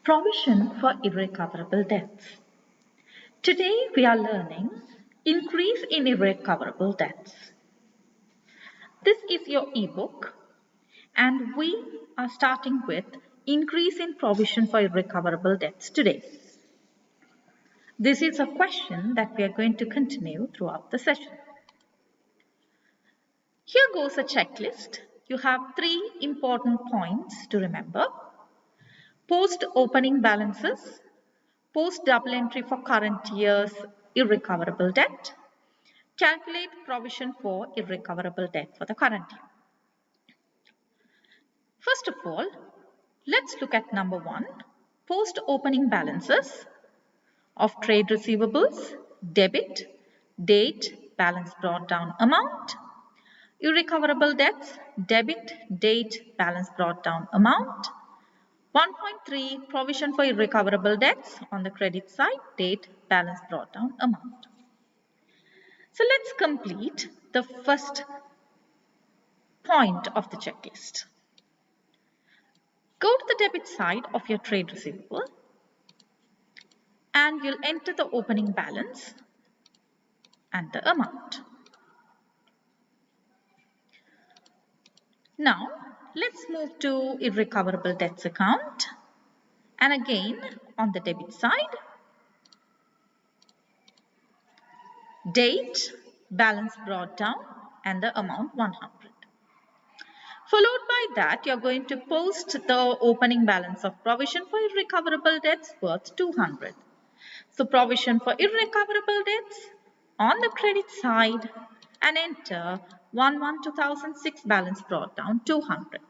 Provision for irrecoverable debts. Today we are learning increase in irrecoverable debts. This is your ebook and we are starting with increase in provision for irrecoverable debts today. This is a question that we are going to continue throughout the session. Here goes a checklist. You have 3 important points to remember. Post opening balances, post double entry for current year's irrecoverable debt, calculate provision for irrecoverable debt for the current year. First of all, let's look at number 1, post opening balances of trade receivables, debit, date, balance brought down amount, irrecoverable debts, debit, date, balance brought down amount. 1.3 provision for irrecoverable debts on the credit side, date, balance brought down amount. So let's complete the first point of the checklist. Go to the debit side of your trade receivable and you'll enter the opening balance and the amount. Now let's move to irrecoverable debts account and again on the debit side, date, balance brought down and the amount 100. Followed by that, you're going to post the opening balance of provision for irrecoverable debts worth 200. So provision for irrecoverable debts on the credit side and enter 1/1/2006 balance brought down 200.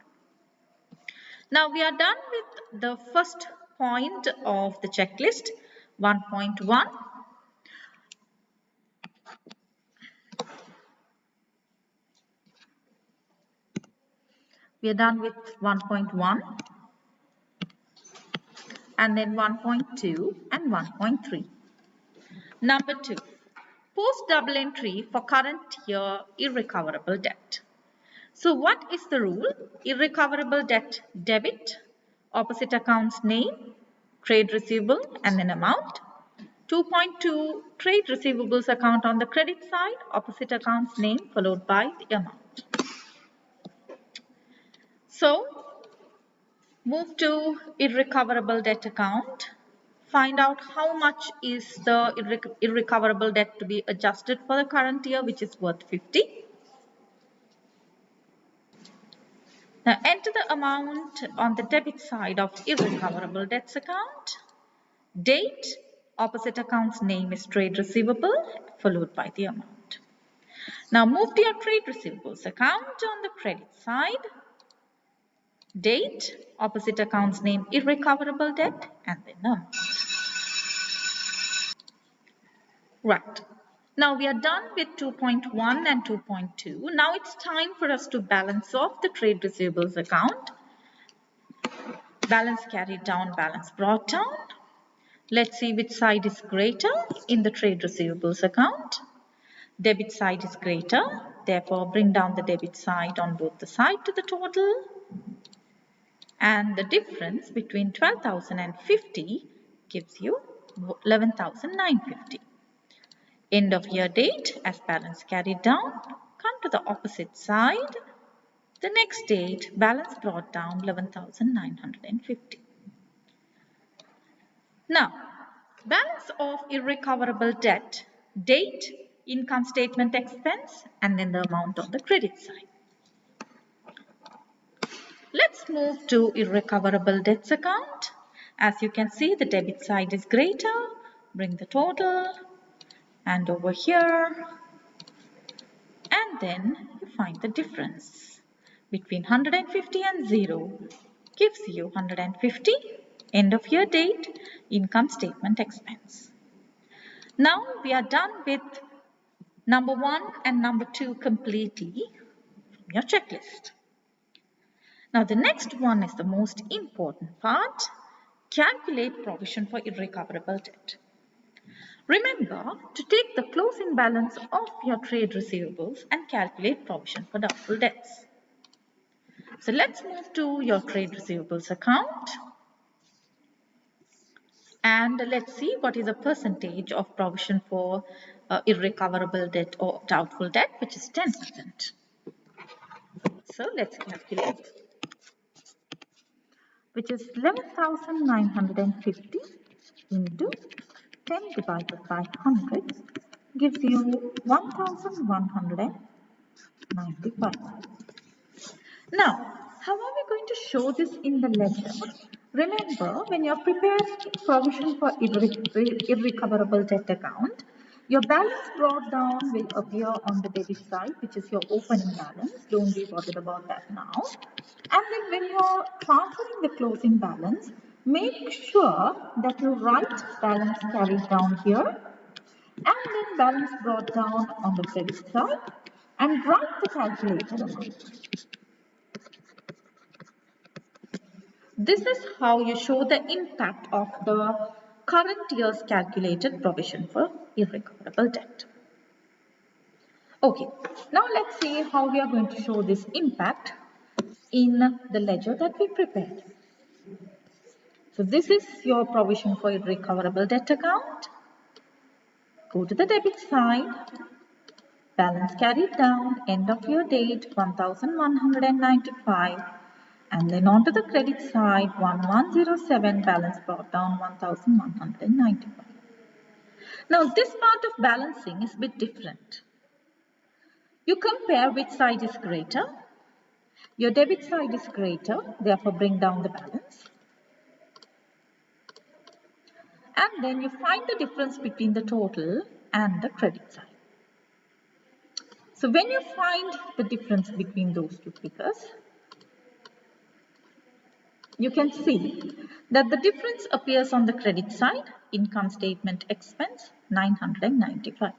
Now we are done with the first point of the checklist, 1.1. We are done with 1.1 and then 1.2 and 1.3. Number 2, post double entry for current year irrecoverable debt. So what is the rule? Irrecoverable debt debit, opposite account's name, trade receivable and then amount. 2.2 trade receivables account on the credit side, opposite account's name followed by the amount. So move to irrecoverable debt account. Find out how much is the irrecoverable debt to be adjusted for the current year, which is worth 50. Now enter the amount on the debit side of irrecoverable debts account. Date, opposite account's name is trade receivable followed by the amount. Now move to your trade receivables account on the credit side. Date, opposite account's name irrecoverable debt and then amount. Right. Now we are done with 2.1 and 2.2. Now it's time for us to balance off the trade receivables account. Balance carried down, balance brought down. Let's see which side is greater in the trade receivables account. Debit side is greater. Therefore, bring down the debit side on both the side to the total. And the difference between 12,000 and 50 gives you 11,950. End of year date as balance carried down, come to the opposite side. The next date, balance brought down 11,950. Now, balance of irrecoverable debt, date, income statement expense, and then the amount on the credit side. Let's move to irrecoverable debts account. As you can see, the debit side is greater. Bring the total. And over here, and then you find the difference between 150 and 0 gives you 150, end of year date, income statement expense. Now we are done with number 1 and number 2 completely from your checklist. Now the next one is the most important part, calculate provision for irrecoverable debt. Remember to take the closing balance of your trade receivables and calculate provision for doubtful debts. So let's move to your trade receivables account. And let's see what is the percentage of provision for irrecoverable debt or doubtful debt, which is 10%. So let's calculate, which is 11,950 into 10 divided by 100 gives you 1,195. Now, how are we going to show this in the ledger? Remember, when you're preparing provision for irrecoverable debt account, your balance brought down will appear on the debit side, which is your opening balance. Don't be bothered about that now. And then when you're transferring the closing balance, make sure that you write balance carried down here and then balance brought down on the credit side and write the calculated amount. This is how you show the impact of the current year's calculated provision for irrecoverable debt. Okay, now let's see how we are going to show this impact in the ledger that we prepared. So this is your provision for irrecoverable debt account. Go to the debit side, balance carried down, end of year date 1195. And then on to the credit side, 1107, balance brought down 1195. Now this part of balancing is a bit different. You compare which side is greater. Your debit side is greater, therefore bring down the balance. And then you find the difference between the total and the credit side. So when you find the difference between those two figures, you can see that the difference appears on the credit side, income statement expense 995.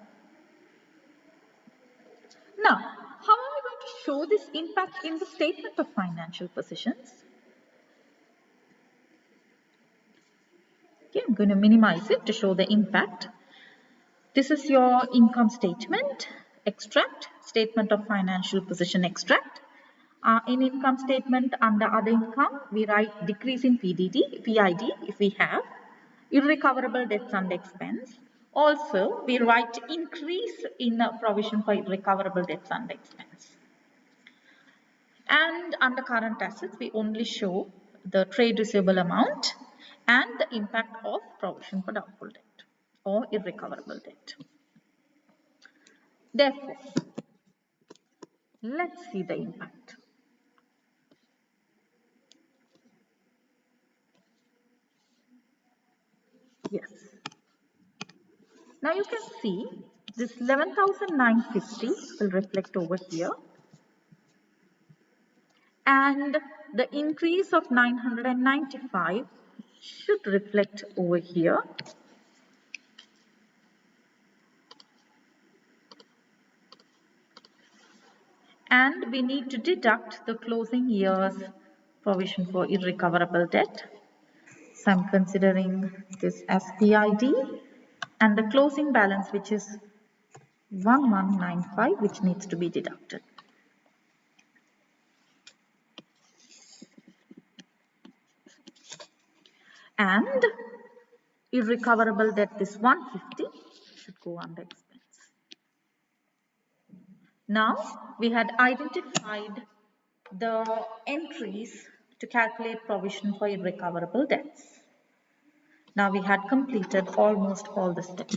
Now, how are we going to show this impact in the statement of financial positions? Okay, I'm going to minimize it to show the impact. This is your income statement extract, statement of financial position extract. In income statement under other income, we write decrease in PID if we have, irrecoverable debts under expense. Also, we write increase in provision for irrecoverable debts under expense. And under current assets, we only show the trade receivable amount and the impact of provision for doubtful debt or irrecoverable debt. Therefore, let's see the impact. Yes. Now you can see this 11,950 will reflect over here. And the increase of 995 should reflect over here. And we need to deduct the closing year's provision for irrecoverable debt. So I'm considering this as PID and the closing balance, which is 1195, which needs to be deducted. And irrecoverable debt, this 150 should go under expense. Now we had identified the entries to calculate provision for irrecoverable debts. Now we had completed almost all the steps.